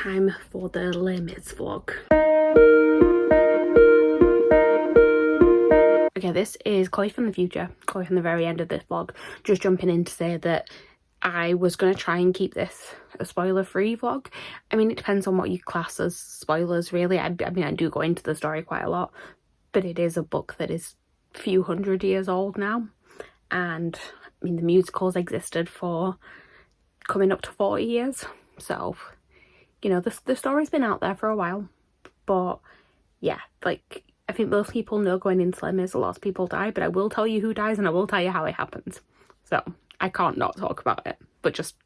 time for the Les Mis vlog. Okay, this is Chloe from the future, Chloe from the very end of this vlog, just jumping in to say that I was going to try and keep this a spoiler-free vlog. I mean, it depends on what you class as spoilers, really. I mean, I do go into the story quite a lot, but it is a book that is a few hundred years old now. And, I mean, the musicals existed for coming up to 40 years. So, you know, the story's been out there for a while. But, yeah, like, I think most people know going into Les Mis, a lot of people die, but I will tell you who dies and I will tell you how it happens. So, I can't not talk about it, but just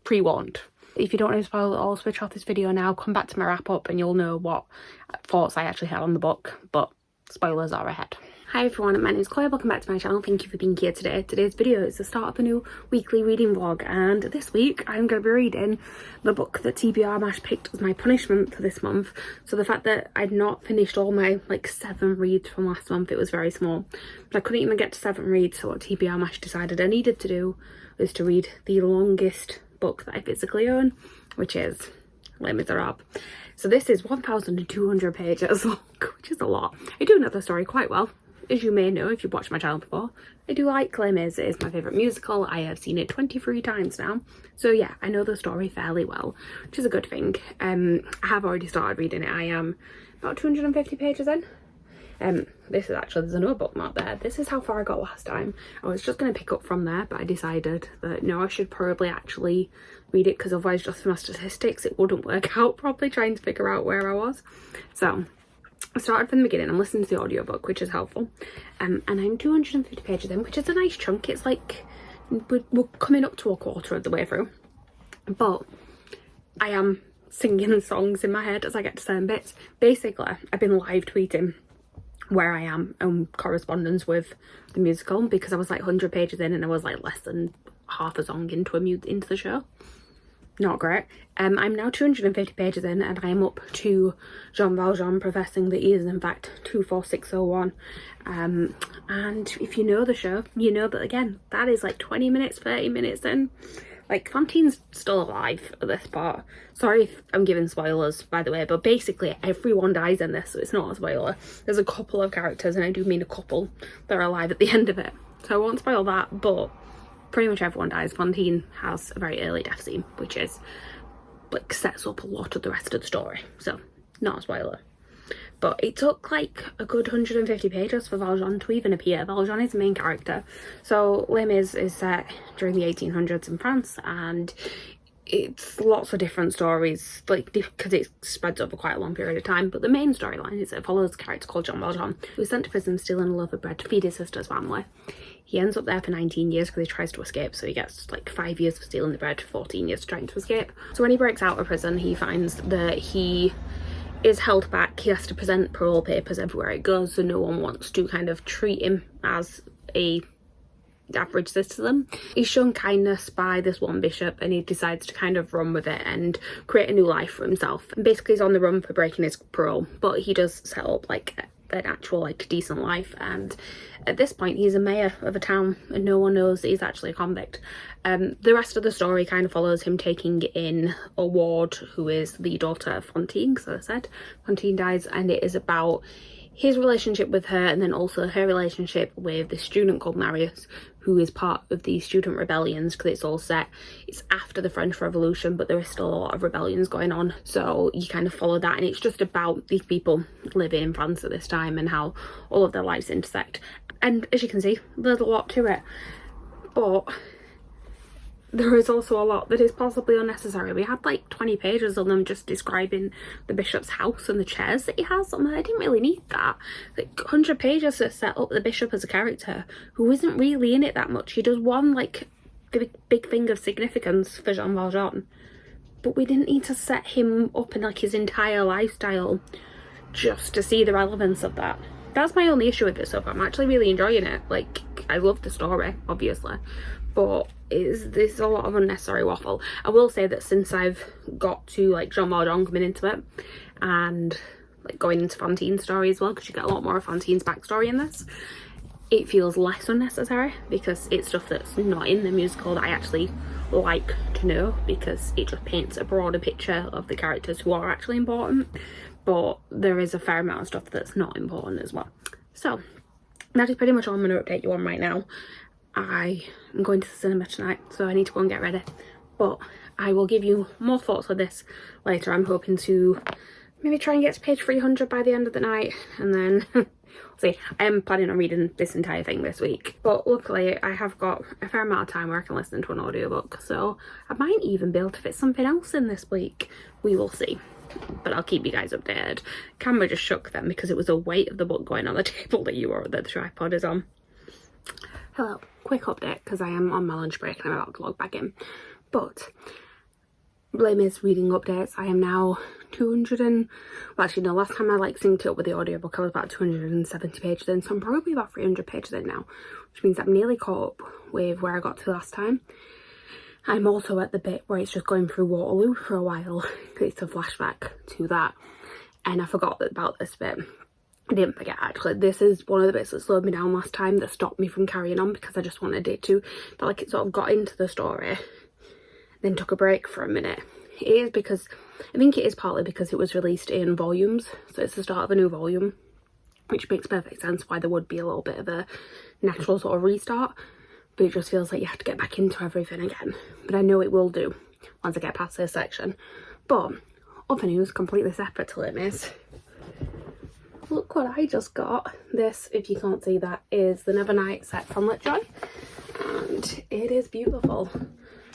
pre-warned. If you don't want to spoil it all, switch off this video now, come back to my wrap up and you'll know what thoughts I actually had on the book, but spoilers are ahead. Hi everyone, my name is Chloe, welcome back to my channel. Thank you for being here today. Today's video is the start of a new weekly reading vlog, and this week I'm going to be reading the book that TBR Mash picked as my punishment for this month. So the fact that I'd not finished all my 7 reads from last month, it was very small, but I couldn't even get to 7 reads, so what TBR Mash decided I needed to do was to read the longest book that I physically own, which is Les Miserables. So this is 1,200 pages long, which is a lot. I do know the story quite well. As you may know if you've watched my channel before, I do like Les Mis. It is my favourite musical. I have seen it 23 times now. So yeah, I know the story fairly well, which is a good thing. I have already started reading it. I am about 250 pages in. This is actually, there's another bookmark there. This is how far I got last time. I was just going to pick up from there, but I decided that no, I should probably actually read it, because otherwise just for my statistics it wouldn't work out properly trying to figure out where I was. So I started from the beginning. I'm listening to the audiobook, which is helpful. And I'm 250 pages in, which is a nice chunk. It's like we're coming up to a quarter of the way through. But I am singing songs in my head as I get to certain bits. Basically, I've been live tweeting where I am in correspondence with the musical, because I was 100 pages in and I was less than half a song into the show. Not great. I'm now 250 pages in and I am up to Jean Valjean professing that he is in fact 24601. And if you know the show, you know that again, that is 20 minutes, 30 minutes in. Fantine's still alive at this part. Sorry if I'm giving spoilers, by the way, but basically everyone dies in this, so it's not a spoiler. There's a couple of characters, and I do mean a couple, that are alive at the end of it. So I won't spoil that, but pretty much everyone dies. Fantine has a very early death scene, which is sets up a lot of the rest of the story, so not a spoiler. But it took a good 150 pages for Valjean to even appear. Valjean is the main character. So Les Mis is set during the 1800s in France, and it's lots of different stories, because it spreads over quite a long period of time. But the main storyline is it follows a character called Jean Valjean, who was sent to prison stealing a loaf of bread to feed his sister's family. He ends up there for 19 years because he tries to escape, so he gets 5 years for stealing the bread, 14 years trying to escape. So when he breaks out of prison, he finds that he is held back. He has to present parole papers everywhere he goes, so no one wants to kind of treat him as a average citizen. He's shown kindness by this one bishop, and he decides to kind of run with it and create a new life for himself. And basically he's on the run for breaking his parole, but he does set up an actual decent life, and at this point he's a mayor of a town and no one knows that he's actually a convict. The rest of the story kind of follows him taking in a ward who is the daughter of Fantine, because as I said, Fantine dies, and it is about his relationship with her, and then also her relationship with the student called Marius, who is part of the student rebellions, because it's after the French Revolution, but there is still a lot of rebellions going on, so you kind of follow that, and it's just about these people living in France at this time and how all of their lives intersect. And as you can see, there's a lot to it, but there is also a lot that is possibly unnecessary. We had 20 pages on them just describing the bishop's house and the chairs that he has. I didn't really need that. 100 pages to set up the bishop as a character who isn't really in it that much. He does one big thing of significance for Jean Valjean, but we didn't need to set him up in his entire lifestyle just to see the relevance of that. That's my only issue with it so far. I'm actually really enjoying it. I love the story, obviously, but there's a lot of unnecessary waffle. I will say that since I've got to Jean Valjean coming into it, and going into Fantine's story as well, because you get a lot more of Fantine's backstory in this, it feels less unnecessary, because it's stuff that's not in the musical that I actually like to know, because it just paints a broader picture of the characters who are actually important, but there is a fair amount of stuff that's not important as well. So that is pretty much all I'm going to update you on right now. I am going to the cinema tonight, so I need to go and get ready, but I will give you more thoughts on this later. I'm hoping to maybe try and get to page 300 by the end of the night, and then see. I am planning on reading this entire thing this week, but luckily I have got a fair amount of time where I can listen to an audiobook, so I might even be able to fit something else in this week. We will see, but I'll keep you guys updated. Camera just shook then because it was the weight of the book going on the table that the tripod is on. Hello, quick update because I am on my lunch break and I'm about to log back in, but Les Mis reading updates. I am now 200 and, well, actually no, last time I synced it up with the audiobook I was about 270 pages in, so I'm probably about 300 pages in now, which means I'm nearly caught up with where I got to last time. I'm also at the bit where it's just going through Waterloo for a while. It's a flashback to that, and I forgot about this bit. I didn't forget actually. This is one of the bits that slowed me down last time, that stopped me from carrying on because I just wanted it to, but like it sort of got into the story, then took a break for a minute. It is because, I think it is partly because it was released in volumes, so it's the start of a new volume, which makes perfect sense why there would be a little bit of a natural sort of restart, but it just feels like you have to get back into everything again. But I know it will do once I get past this section. But other news, completely separate to Les Mis. Look what I just got. This, if you can't see that, is the Nevernight set from Litjoy, and it is beautiful.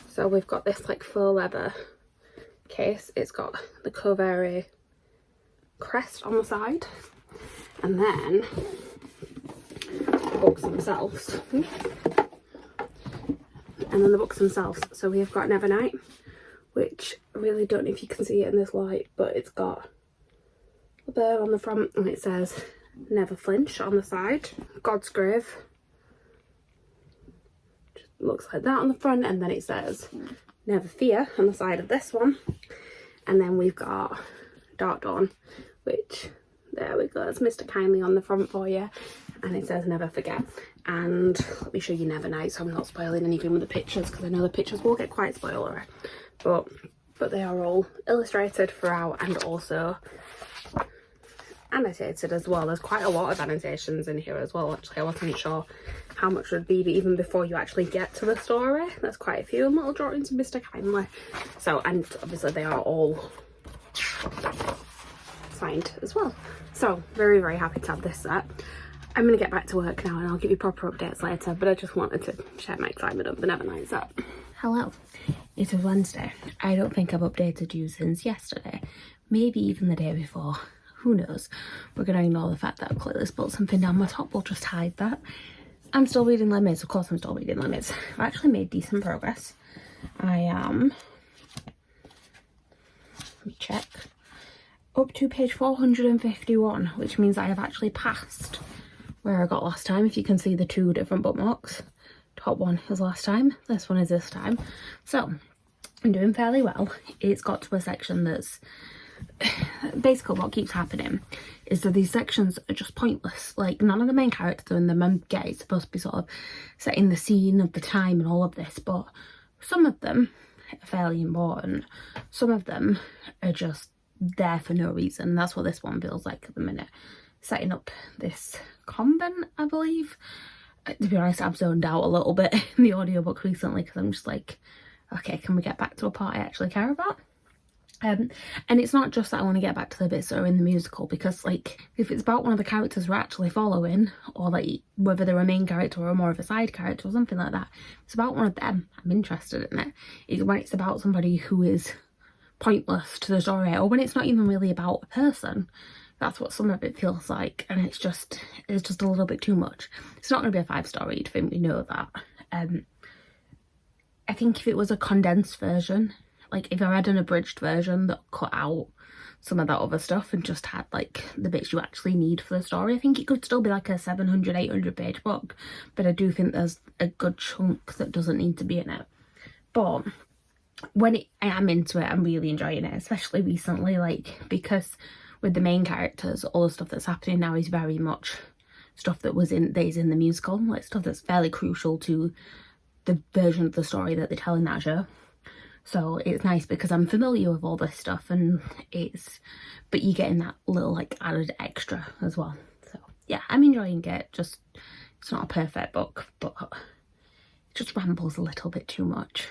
So we've got this faux leather case. It's got the Covere crest on the side, and then the books themselves. And then the books themselves. So we've got Nevernight, which I really don't know if you can see it in this light, but it's got a bird on the front and it says Never Flinch on the side. Godsgrave, just looks like that on the front, and then it says Never Fear on the side of this one. And then we've got Dark Dawn, which, there we go, it's Mr. Kindly on the front for you, and it says Never Forget. And let me show you Nevernight so I'm not spoiling anything with the pictures, because I know the pictures will get quite spoilery, but they are all illustrated throughout and also annotated as well. There's quite a lot of annotations in here as well. Actually, I wasn't sure how much would be, but even before you actually get to the story, there's quite a few little drawings of Mr. Kindly. So, and obviously they are all signed as well. So very, very happy to have this set. I'm going to get back to work now and I'll give you proper updates later, but I just wanted to share my excitement of the Nevernight set. Hello, it is Wednesday. I don't think I've updated you since yesterday, maybe even the day before. Who knows? We're going to ignore the fact that I've clearly spilled something down my top. We'll just hide that. I'm still reading Les Mis. Of course I'm still reading Les Mis. I've actually made decent progress. I am, let me check, up to page 451, which means I have actually passed where I got last time. If you can see the two different bookmarks. Top one is last time, this one is this time. So I'm doing fairly well. It's got to a section that's basically what keeps happening is that these sections are just pointless. Like, none of the main characters in them it's supposed to be sort of setting the scene of the time and all of this, but some of them are fairly important. Some of them are just there for no reason. That's what this one feels like at the minute. Setting up this convent, I believe. To be honest, I've zoned out a little bit in the audiobook recently because I'm just like, okay, can we get back to a part I actually care about? And it's not just that I want to get back to the bits that are in the musical, because like if it's about one of the characters we're actually following, or like whether they're a main character or more of a side character or something like that, it's about one of them, I'm interested in it. It's when it's about somebody who is pointless to the story, or when it's not even really about a person. That's what some of it feels like, and it's just a little bit too much. It's not going to be a 5-star read, I think we know that. I think if it was a condensed version, like if I had an abridged version that cut out some of that other stuff and just had like the bits you actually need for the story, I think it could still be like a 700, 800 page book, but I do think there's a good chunk that doesn't need to be in it. But when I am into it, I'm really enjoying it, especially recently, like because with the main characters, all the stuff that's happening now is very much stuff that is in the musical, like stuff that's fairly crucial to the version of the story that they tell in that show. So it's nice because I'm familiar with all this stuff, and but you're getting that little like added extra as well. So yeah, I'm enjoying it. Just, it's not a perfect book, but it just rambles a little bit too much.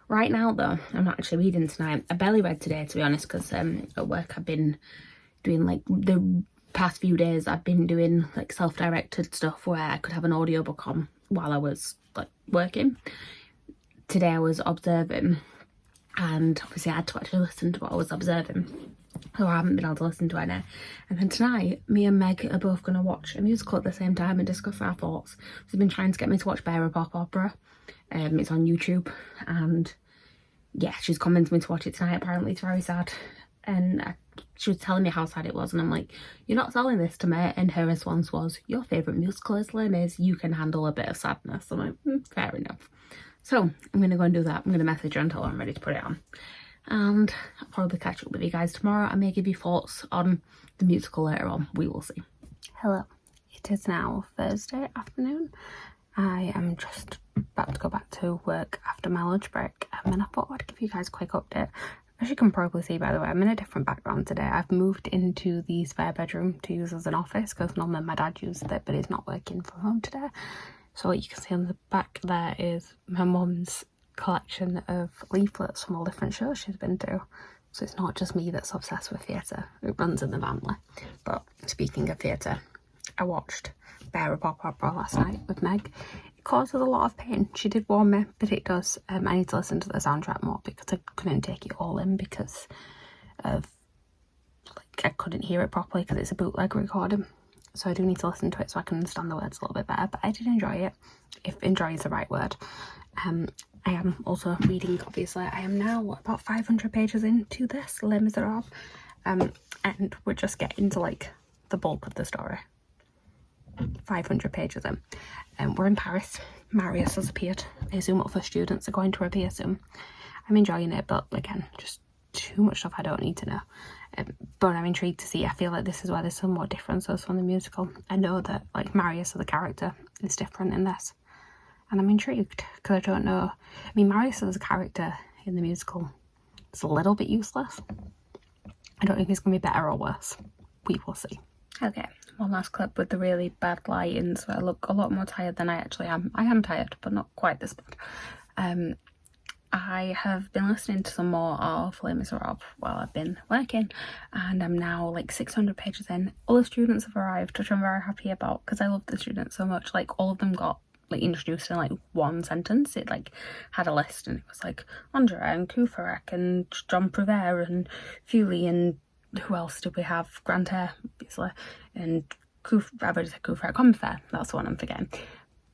Right now though, I'm not actually reading tonight. I barely read today, to be honest, because at work I've been doing, like, the past few days I've been doing like self-directed stuff where I could have an audiobook on while I was like working. Today I was observing, and obviously I had to actually listen to what I was observing, so I haven't been able to listen to it now. And then tonight, me and Meg are both going to watch a musical at the same time and discuss our thoughts. She's been trying to get me to watch Bearer Pop Opera. It's on YouTube, and yeah, she's convinced me to watch it tonight. Apparently it's very sad, and she was telling me how sad it was, and I'm like, you're not selling this to me. And her response was, your favourite musical is Les Mis, you can handle a bit of sadness. I'm like, fair enough. So I'm going to go and do that. I'm going to message her and tell her I'm ready to put it on. And I'll probably catch up with you guys tomorrow. I may give you thoughts on the musical later on. We will see. Hello. It is now Thursday afternoon. I am just about to go back to work after my lunch break. And I thought I'd give you guys a quick update. As you can probably see, by the way, I'm in a different background today. I've moved into the spare bedroom to use as an office because normally my dad used it, but he's not working from home today. So what you can see on the back there is my mum's collection of leaflets from all different shows she's been to. So it's not just me that's obsessed with theatre, it runs in the family. But speaking of theatre, I watched Bearer Pop Opera last night with Meg. It causes a lot of pain. She did warn me, but it does. I need to listen to the soundtrack more because I couldn't take it all in because of, like, I couldn't hear it properly because it's a bootleg recording. So I do need to listen to it so I can understand the words a little bit better. But I did enjoy it, if enjoy is the right word. I am also reading, obviously. I am now about 500 pages into this Les Miserables, and we're just getting to like the bulk of the story. 500 pages in. We're in Paris. Marius has appeared. I assume other students are going to appear soon. I'm enjoying it, but again, just too much stuff I don't need to know. But I'm intrigued to see. I feel like this is where there's some more differences from the musical. I know that like Marius as a character is different in this, and I'm intrigued because I don't know. I mean, Marius as a character in the musical is a little bit useless. I don't know if he's going to be better or worse. We will see. Okay, one last clip with the really bad lighting, so I look a lot more tired than I actually am. I am tired, but not quite this bad. I have been listening to some more of Les Miserables while I've been working, and I'm now like 600 pages in. All the students have arrived, which I'm very happy about because I love the students so much. Like, all of them got like introduced in like one sentence. It like had a list, and it was like Andrea and Courfeyrac and John Prouvaire and Fewley, and who else did we have? Grantaire, obviously, and I've already said Courfeyrac, Combeferre, that's the one I'm forgetting.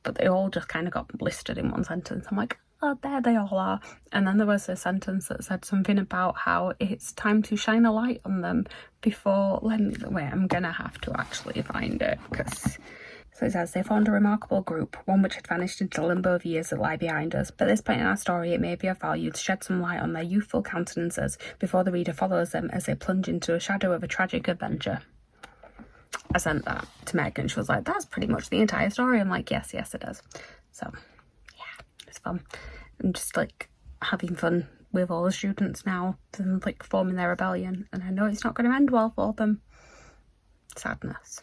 But they all just kind of got listed in one sentence. I'm like, oh, there they all are. And then there was a sentence that said something about how it's time to shine a light on them before, wait, I'm gonna have to actually find it, because so it says, they formed a remarkable group, one which had vanished into the limbo of years that lie behind us. But at this point in our story, it may be of value to shed some light on their youthful countenances before the reader follows them as they plunge into a shadow of a tragic adventure. I sent that to Meg and she was like, that's pretty much the entire story. I'm like, yes it is. So yeah, it's fun. I'm just like having fun with all the students now and like forming their rebellion, and I know it's not going to end well for them. Sadness.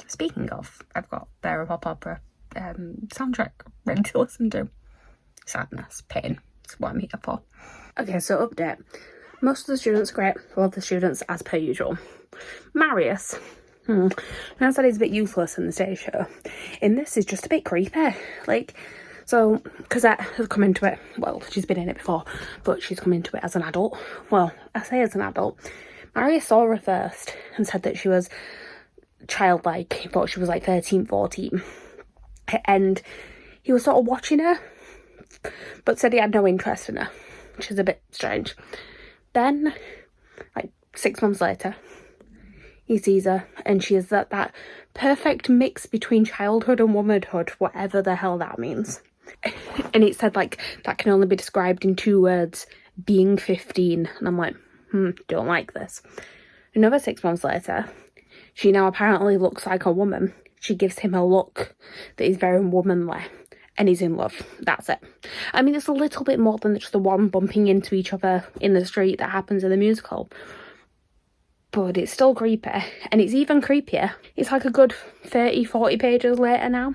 Speaking of, I've got Bearer Pop Opera soundtrack ready to listen to. Sadness, pain, that's what I'm here for. Okay, so update. Most of the students are great. Love the students as per usual. Marius, I said he's a bit useless in the stage show. In this, he's just a bit creepy. Like, so Cosette has come into it. Well, she's been in it before, but she's come into it as an adult. Well, I say as an adult. Marius saw her first and said that she was childlike. He thought she was like 13, 14. And he was sort of watching her, but said he had no interest in her, which is a bit strange. Then, like 6 months later, he sees her, and she is that perfect mix between childhood and womanhood, whatever the hell that means. And it said, like, that can only be described in 2 words, being 15. And I'm like, don't like this. Another 6 months later, she now apparently looks like a woman. She gives him a look that is very womanly. and he's in love. That's it. I mean, it's a little bit more than just the one bumping into each other in the street that happens in the musical, but it's still creepy. And it's even creepier. It's like a good 30-40 pages later now.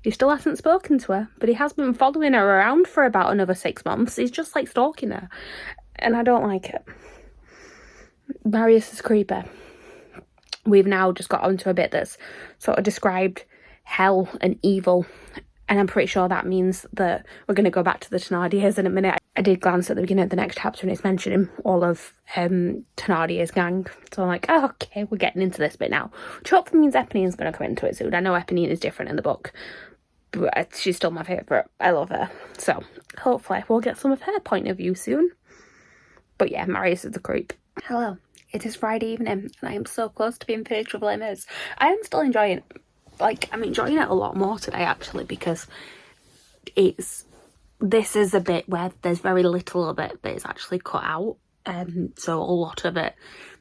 He still hasn't spoken to her, but he has been following her around for about another 6 months. He's just like stalking her, and I don't like it. Marius is creepy. We've now just got onto a bit that's sort of described hell and evil, and I'm pretty sure that means that we're going to go back to the Thénardiers in a minute. I did glance at the beginning of the next chapter and it's mentioning all of Thénardier's gang, so I'm like, oh, okay, we're getting into this bit now, which hopefully means Eponine's going to come into it soon. I know Eponine is different in the book, but she's still my favourite. I love her, so hopefully we'll get some of her point of view soon. But yeah, Marius is the creep. Hello, it is Friday evening and I am so close to being finished with Les Mis. I am still enjoying it. Like, I'm enjoying it a lot more today, actually, because this is a bit where there's very little of it that is actually cut out, so a lot of it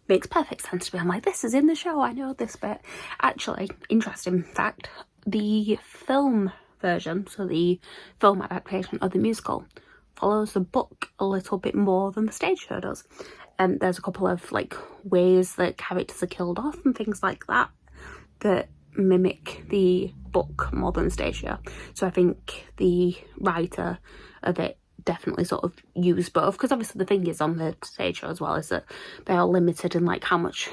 makes perfect sense to me. I'm like, this is in the show, I know this bit. Actually, interesting fact, the film version, so the film adaptation of the musical, follows the book a little bit more than the stage show does. And there's a couple of like ways that characters are killed off and things like that that mimic the book more than the stage show. So I think the writer of it definitely sort of used both, because obviously the thing is on the stage show as well is that they are limited in like how much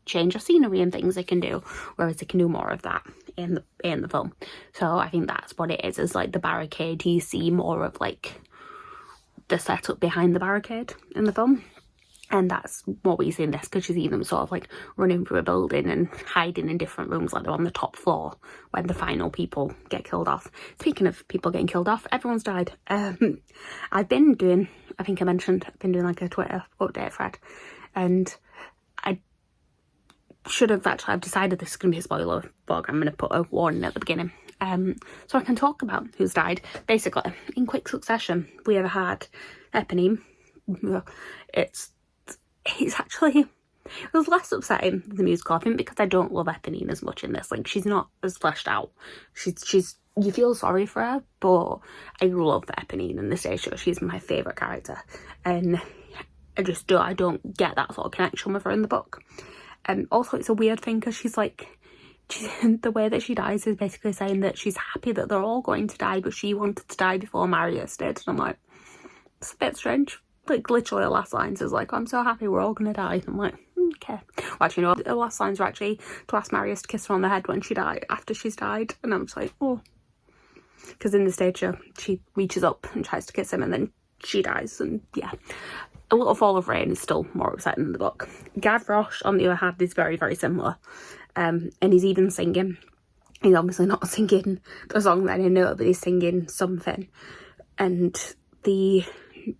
change of scenery and things they can do, whereas they can do more of that in the film. So I think that's what it is like the barricade. You see more of like the setup behind the barricade in the film. And that's what we see in this, because you see them sort of like running through a building and hiding in different rooms, like they're on the top floor when the final people get killed off. Speaking of people getting killed off, everyone's died. I've been doing like a Twitter update thread, and I should have actually, I've decided this is going to be a spoiler vlog. I'm going to put a warning at the beginning. So I can talk about who's died. Basically, in quick succession, we have had Eponine. It's actually, it was less upsetting than the musical, I think, because I don't love Eponine as much in this. Like, she's not as fleshed out. She's you feel sorry for her, but I love Eponine in the stage show. She's my favourite character, and I don't get that sort of connection with her in the book. And also, it's a weird thing because the way that she dies is basically saying that she's happy that they're all going to die, but she wanted to die before Marius did. And I'm like, it's a bit strange. Like, literally her last lines is like, I'm so happy we're all gonna die. I'm like, okay. Well, actually, no, her last lines were actually to ask Marius to kiss her on the head when she died, after she's died. And I'm just like, oh. Because in the stage show, she reaches up and tries to kiss him and then she dies. And yeah, A Little Fall of Rain is still more upsetting in the book. Gavroche, on the other hand, is very, very similar. And he's even singing. He's obviously not singing the song that I know, but he's singing something. And the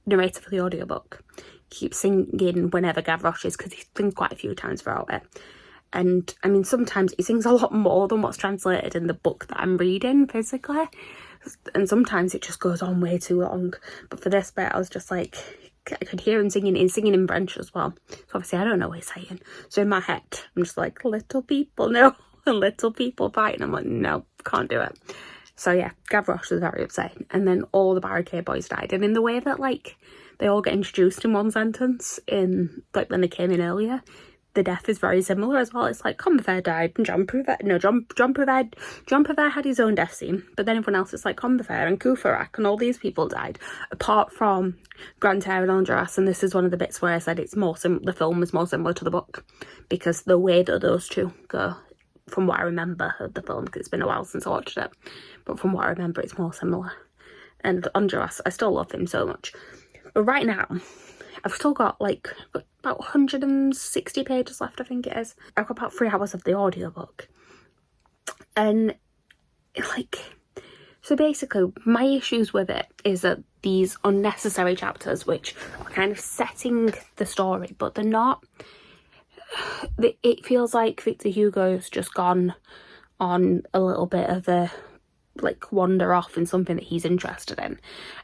narrator for the audiobook keeps singing whenever Gavroche is, because he sings quite a few times throughout it. And I mean, sometimes he sings a lot more than what's translated in the book that I'm reading physically, and sometimes it just goes on way too long. But for this bit, I was just like, I could hear him singing. He's singing in French as well, so obviously I don't know what he's saying. So in my head, I'm just like, little people, no, little people fighting. I'm like, no, can't do it. So yeah, Gavroche was very upsetting. And then all the barricade boys died. And in the way that, like, they all get introduced in one sentence, in, like, when they came in earlier, the death is very similar as well. It's like, Combeferre died, and John Prouvaire had his own death scene. But then everyone else, it's like Combeferre and Courfeyrac, and all these people died, apart from Grantaire and Enjolras. And this is one of the bits where I said the film is more similar to the book, because the way that those two go, from what I remember of the film, because it's been a while since I watched it, but from what I remember, it's more similar. And Enjolras, I still love him so much. But right now, I've still got like about 160 pages left, I think it is. I've got about 3 hours of the audiobook. And like, so basically my issues with it is that these unnecessary chapters, which are kind of setting the story, but they're not, it feels like Victor Hugo's just gone on a little bit of a like wander off in something that he's interested in,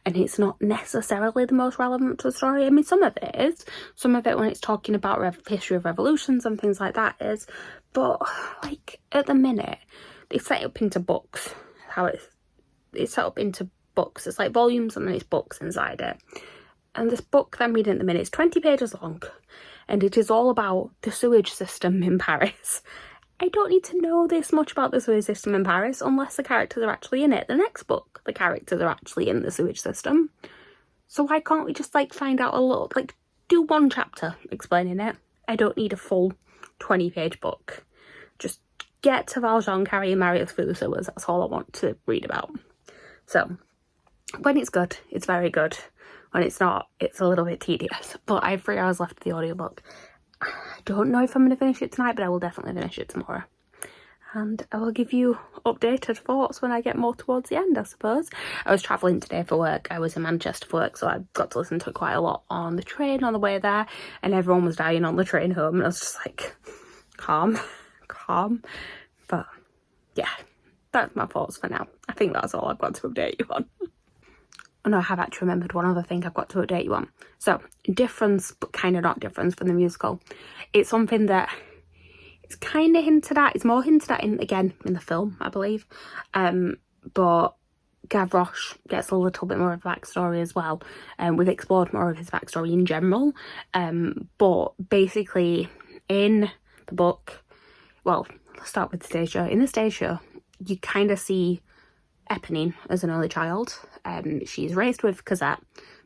and it's not necessarily the most relevant to the story. I mean, some of it is, some of it when it's talking about history of revolutions and things like that is, but like at the minute they set it up into books, how it's it's set up into books. It's like volumes and then it's books inside it. And this book that I'm reading at the minute is 20 pages long, and it is all about the sewage system in Paris. I don't need to know this much about the sewage system in Paris unless the characters are actually in it. The next book, the characters are actually in the sewage system. So why can't we just like find out a little, like do one chapter explaining it? I don't need a full 20-page book. Just get to Valjean carrying Marius through the sewers. That's all I want to read about. So when it's good, it's very good. When it's not, it's a little bit tedious. But I have 3 hours left of the audiobook. I don't know if I'm going to finish it tonight, but I will definitely finish it tomorrow. And I will give you updated thoughts when I get more towards the end, I suppose. I was travelling today for work. I was in Manchester for work, so I got to listen to it quite a lot on the train on the way there. And everyone was dying on the train home. And I was just like, calm. But yeah, that's my thoughts for now. I think that's all I've got to update you on. Oh no, I have actually remembered one other thing I've got to update you on. So, difference, but kind of not difference from the musical. It's something that it's kind of hinted at. It's more hinted at, in the film, I believe. But Gavroche gets a little bit more of a backstory as well. We've explored more of his backstory in general. But basically, in the book, well, let's start with the stage show. In the stage show, you kind of see Eponine as an only child. She's raised with Cosette,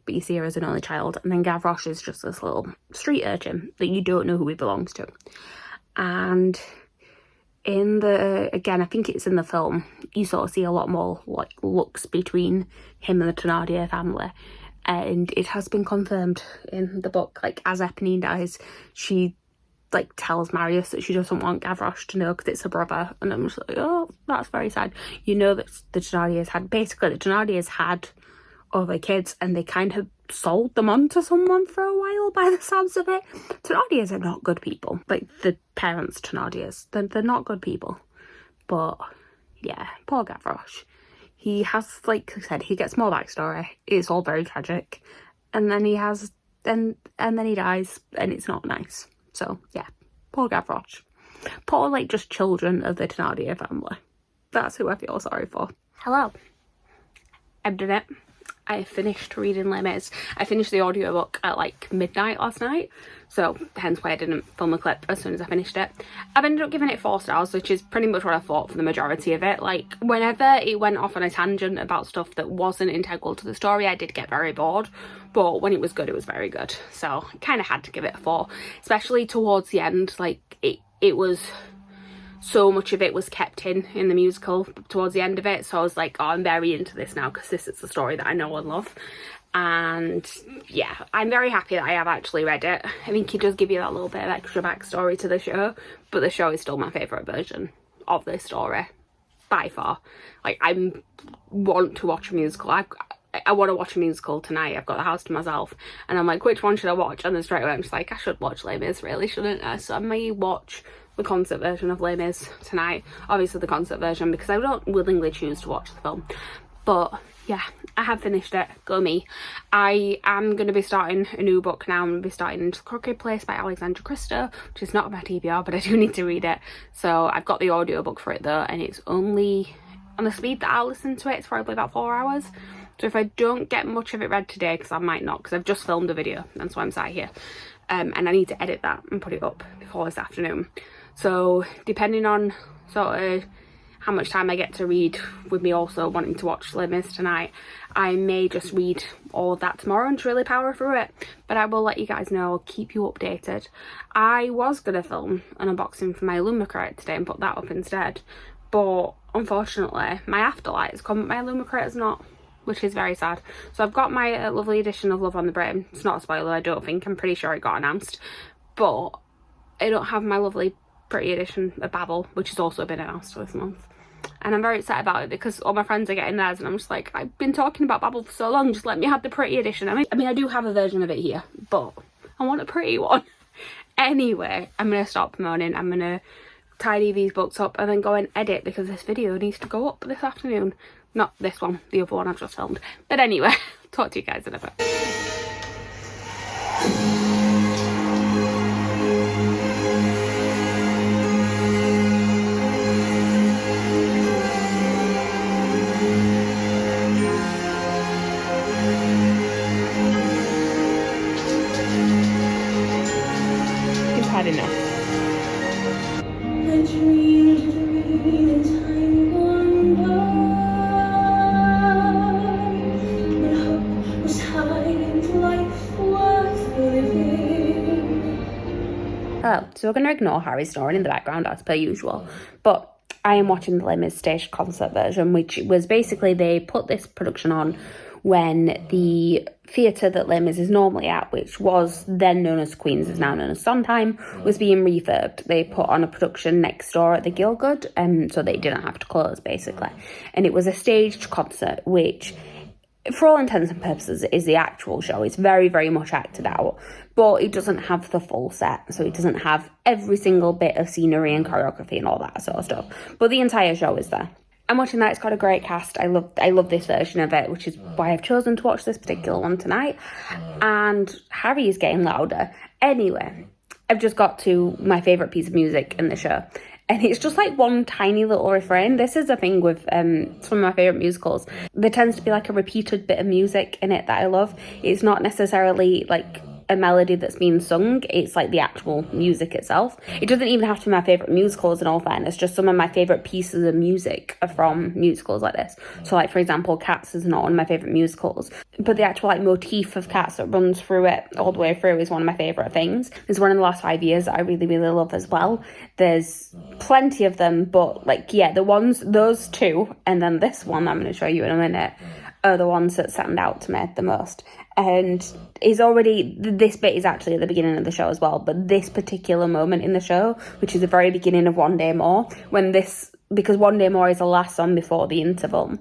but you see her as an only child. And then Gavroche is just this little street urchin that you don't know who he belongs to. And again, I think it's in the film, you sort of see a lot more like looks between him and the Thénardier family. And it has been confirmed in the book, like as Eponine dies, she like tells Marius that she doesn't want Gavroche to know because it's her brother. And I'm just like, oh, that's very sad. You know that the Thénardiers had other kids and they kind of sold them on to someone for a while by the sounds of it. Thénardiers are not good people. Like the parents Thénardiers, they're not good people. But yeah, poor Gavroche. He has, like I said, he gets more backstory. It's all very tragic. And then and then he dies and it's not nice. So, yeah, poor Gavroche. Poor, like, just children of the Thénardier family. That's who I feel sorry for. Hello. I've done it. I finished reading Les Mis. I finished the audiobook at, like, midnight last night. So, hence why I didn't film a clip as soon as I finished it. I've ended up giving it 4 stars, which is pretty much what I thought for the majority of it. Like, whenever it went off on a tangent about stuff that wasn't integral to the story, I did get very bored. But when it was good, it was very good. So, I kind of had to give it a 4. Especially towards the end, like, it was... so much of it was kept in the musical towards the end of it. So I was like, oh, I'm very into this now because this is the story that I know and love. And yeah, I'm very happy that I have actually read it. I think it does give you that little bit of extra backstory to the show, but the show is still my favourite version of this story by far. Like, I want to watch a musical. I want to watch a musical tonight. I've got the house to myself and I'm like, which one should I watch? And then straight away I'm just like, I should watch Les Mis, really, shouldn't I? So I may watch the concert version of Les Mis tonight. Obviously the concert version, because I don't willingly choose to watch the film. But yeah, I have finished it. Go me. I am going to be starting a new book now. I'm going to be starting The Crooked Place by Alexandra Christo, which is not about TBR, but I do need to read it. So I've got the audiobook for it though, and it's only on the speed that I'll listen to it. It's probably about 4 hours. So if I don't get much of it read today, because I might not, because I've just filmed a video, that's why I'm sat here. And I need to edit that and put it up before this afternoon. So depending on sort of how much time I get to read, with me also wanting to watch Les Mis tonight, I may just read all of that tomorrow and really power through it. But I will let you guys know, keep you updated. I was going to film an unboxing for my Illumicrate today and put that up instead. But unfortunately, my Afterlight has come, but my Illumicrate has not, which is very sad. So I've got my lovely edition of Love on the Brain. It's not a spoiler, I don't think. I'm pretty sure it got announced. But I don't have my lovely pretty edition of Babel, which has also been announced this month. And I'm very upset about it because all my friends are getting theirs and I'm just like, I've been talking about Babel for so long, just let me have the pretty edition. I mean I do have a version of it here, but I want a pretty one. Anyway, I'm going to stop moaning. I'm going to tidy these books up and then go and edit, because this video needs to go up this afternoon. Not this one, the other one I've just filmed. But anyway, talk to you guys in a bit. I dreamed the time gone by, when hope was high and life worth living. Oh, so we're going to ignore Harry snoring in the background as per usual, but I am watching the Les Mis stage concert version, which was basically they put this production on when the theatre that Les Mis is normally at, which was then known as Queen's, is now known as Sondheim, was being refurbed. They put on a production next door at the Gielgud, so they didn't have to close, basically. And it was a staged concert, which, for all intents and purposes, is the actual show. It's very, very much acted out, but it doesn't have the full set, so it doesn't have every single bit of scenery and choreography and all that sort of stuff. But the entire show is there. I'm watching that. It's got a great cast. I love this version of it, which is why I've chosen to watch this particular one tonight. And Harry is getting louder. Anyway, I've just got to my favourite piece of music in the show. And it's just like one tiny little refrain. This is the thing with some of my favourite musicals. There tends to be like a repeated bit of music in it that I love. It's not necessarily like a melody that's being sung, it's like the actual music itself. It doesn't even have to be my favourite musicals, in all fairness, just some of my favourite pieces of music are from musicals like this. So like, for example, Cats is not one of my favourite musicals, but the actual like motif of Cats that runs through it all the way through is one of my favourite things. There's one in the last 5 years that I really, really love as well. There's plenty of them, but like, yeah, those two, and then this one that I'm going to show you in a minute, are the ones that stand out to me the most. And this bit is actually at the beginning of the show as well, but this particular moment in the show, which is the very beginning of One Day More, because One Day More is the last song before the interval,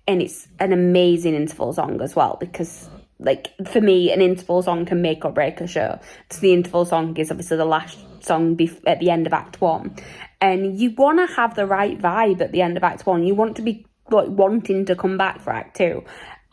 and it's an amazing interval song as well, because like, for me, an interval song can make or break a show. So the interval song is obviously the last song at the end of Act 1, and you want to have the right vibe at the end of Act 1. You want to be like wanting to come back for Act 2.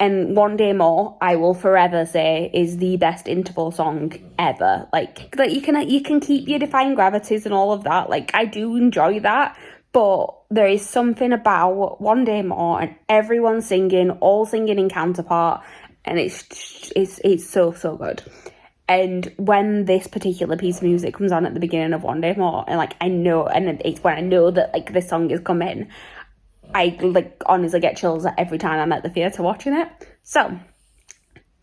And One Day More, I will forever say, is the best interval song ever. Like you can keep your Defying Gravities and all of that. Like, I do enjoy that, but there is something about One Day More and everyone singing, all singing in counterpart, and it's so good. And when this particular piece of music comes on at the beginning of One Day More, and like it's when I know that like this song is coming, I like honestly get chills every time I'm at the theatre watching it. So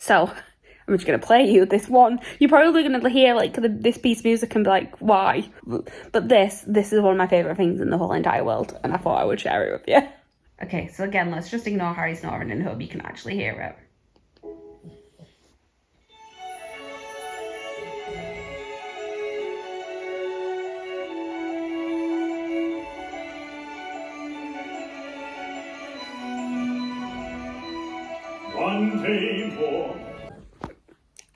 I'm just going to play you this one. You're probably going to hear like this piece of music and be like, why? But this is one of my favourite things in the whole entire world, and I thought I would share it with you. Okay, so again, let's just ignore Harry snoring and hope you can actually hear it. One day more.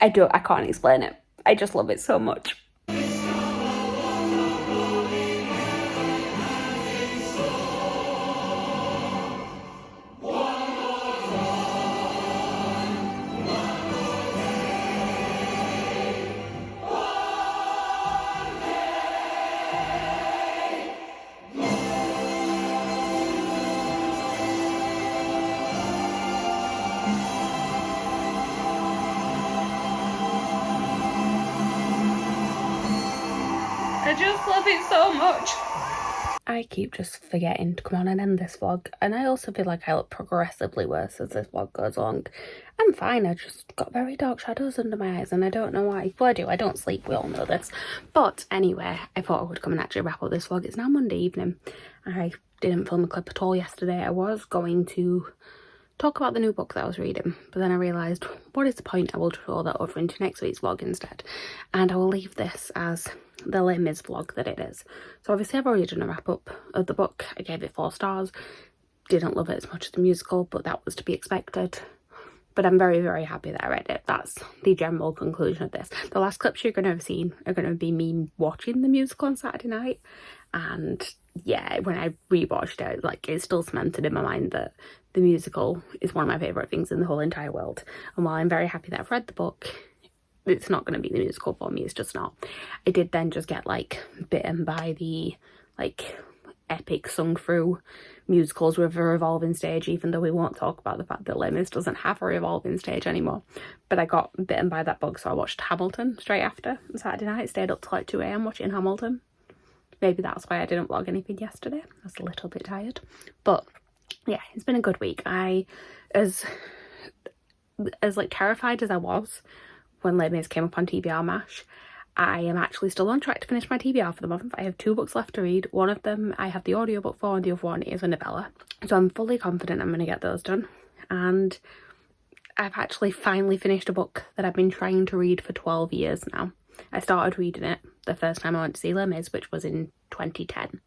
I can't explain it. I just love it so much. I just love it so much. I keep just forgetting to come on and end this vlog, and I also feel like I look progressively worse as this vlog goes along. I'm fine, I just got very dark shadows under my eyes and I don't know why. Well, I don't sleep, we all know this. But anyway, I thought I would come and actually wrap up this vlog. It's now Monday evening. I didn't film a clip at all yesterday. I was going to talk about the new book that I was reading, but then I realised, what is the point? I will throw that over into next week's vlog instead, and I will leave this as the Les Mis vlog that it is. So obviously I've already done a wrap up of the book. I gave it 4 stars. Didn't love it as much as the musical, but that was to be expected. But I'm very, very happy that I read it. That's the general conclusion of this. The last clips you're going to have seen are going to be me watching the musical on Saturday night. And yeah, when I rewatched it, like, it's still cemented in my mind that the musical is one of my favourite things in the whole entire world. And while I'm very happy that I've read the book, it's not going to be the musical for me. It's just not. I did then just get like bitten by the like epic sung through musicals with a revolving stage, even though we won't talk about the fact that Les Mis doesn't have a revolving stage anymore. But I got bitten by that bug, so I watched Hamilton straight after Saturday night. Stayed up till like 2 a.m. watching Hamilton. Maybe that's why I didn't vlog anything yesterday. I was a little bit tired. But yeah, it's been a good week. As like terrified as I was when Les Mis came up on TBR MASH, I am actually still on track to finish my TBR for the month. I have 2 books left to read. One of them I have the audiobook for, and the other one is a novella. So I'm fully confident I'm going to get those done. And I've actually finally finished a book that I've been trying to read for 12 years now. I started reading it the first time I went to see Les Mis, which was in 2010.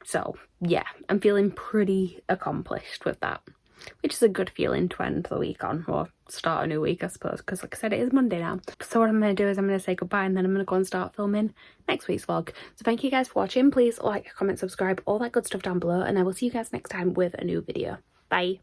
So yeah, I'm feeling pretty accomplished with that, which is a good feeling to end the week on, or start a new week, I suppose, because like I said, it is Monday now. So what I'm going to do is I'm going to say goodbye, and then I'm going to go and start filming next week's vlog. So thank you guys for watching. Please like, comment, subscribe, all that good stuff down below, and I will see you guys next time with a new video. Bye.